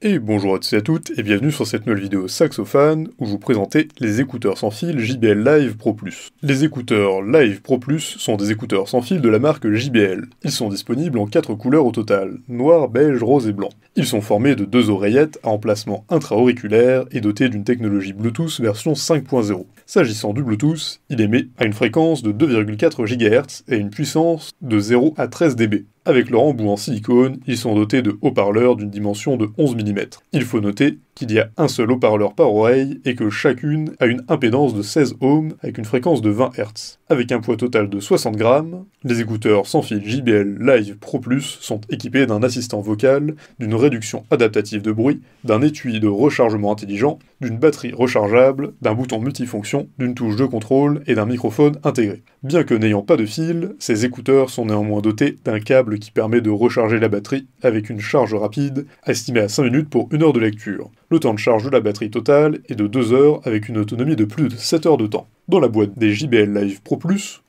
Et bonjour à tous et à toutes, et bienvenue sur cette nouvelle vidéo Saxophone, où je vous présentais les écouteurs sans fil JBL Live Pro+. Les écouteurs Live Pro+, sont des écouteurs sans fil de la marque JBL. Ils sont disponibles en 4 couleurs au total, noir, beige, rose et blanc. Ils sont formés de 2 oreillettes à emplacement intra-auriculaire et dotés d'une technologie Bluetooth version 5.0. S'agissant du Bluetooth, il émet à une fréquence de 2,4 GHz et une puissance de 0 à 13 dB. Avec leur embout en silicone, ils sont dotés de haut-parleurs d'une dimension de 11 mm. Il faut noter qu'il y a un seul haut-parleur par oreille et que chacune a une impédance de 16 ohms avec une fréquence de 20 Hz. Avec un poids total de 60 grammes, les écouteurs sans fil JBL Live Pro+ sont équipés d'un assistant vocal, d'une réduction adaptative de bruit, d'un étui de rechargement intelligent, d'une batterie rechargeable, d'un bouton multifonction, d'une touche de contrôle et d'un microphone intégré. Bien que n'ayant pas de fil, ces écouteurs sont néanmoins dotés d'un câble qui permet de recharger la batterie avec une charge rapide, estimée à 5 minutes pour 1 heure de lecture. Le temps de charge de la batterie totale est de 2 heures avec une autonomie de plus de 7 heures de temps. Dans la boîte des JBL Live Pro+,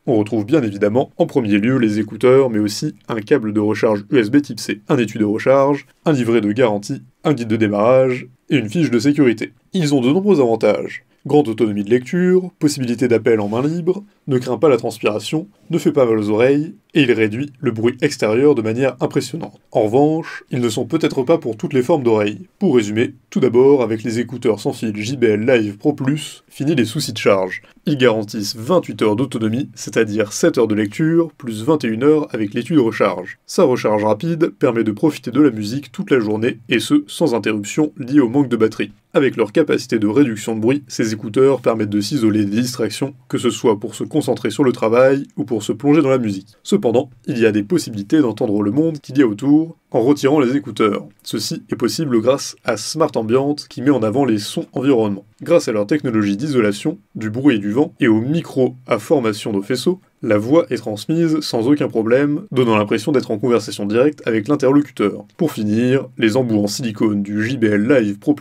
on retrouve bien évidemment en premier lieu les écouteurs, mais aussi un câble de recharge USB type C, un étui de recharge, un livret de garantie, un guide de démarrage et une fiche de sécurité. Ils ont de nombreux avantages. Grande autonomie de lecture, possibilité d'appel en main libre, ne craint pas la transpiration, ne fait pas mal aux oreilles, et il réduit le bruit extérieur de manière impressionnante. En revanche, ils ne sont peut-être pas pour toutes les formes d'oreilles. Pour résumer, tout d'abord, avec les écouteurs sans fil JBL Live Pro+, fini les soucis de charge. Ils garantissent 28 heures d'autonomie, c'est-à-dire 7 heures de lecture, plus 21 heures avec l'étui de recharge. Sa recharge rapide permet de profiter de la musique toute la journée, et ce, sans interruption liée au manque de batterie. Avec leur capacité de réduction de bruit, ces écouteurs permettent de s'isoler des distractions, que ce soit pour se concentrer sur le travail ou pour se plonger dans la musique. Cependant, il y a des possibilités d'entendre le monde qu'il y a autour en retirant les écouteurs. Ceci est possible grâce à Smart Ambient qui met en avant les sons environnement. Grâce à leur technologie d'isolation, du bruit et du vent, et au micro à formation de faisceau, la voix est transmise sans aucun problème, donnant l'impression d'être en conversation directe avec l'interlocuteur. Pour finir, les embouts en silicone du JBL Live Pro+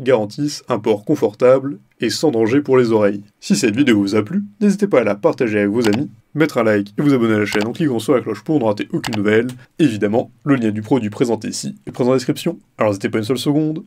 garantissent un port confortable et sans danger pour les oreilles. Si cette vidéo vous a plu, n'hésitez pas à la partager avec vos amis, mettre un like et vous abonner à la chaîne en cliquant sur la cloche pour ne rater aucune nouvelle. Évidemment, le lien du produit présenté ici est présent en description, alors n'hésitez pas une seule seconde.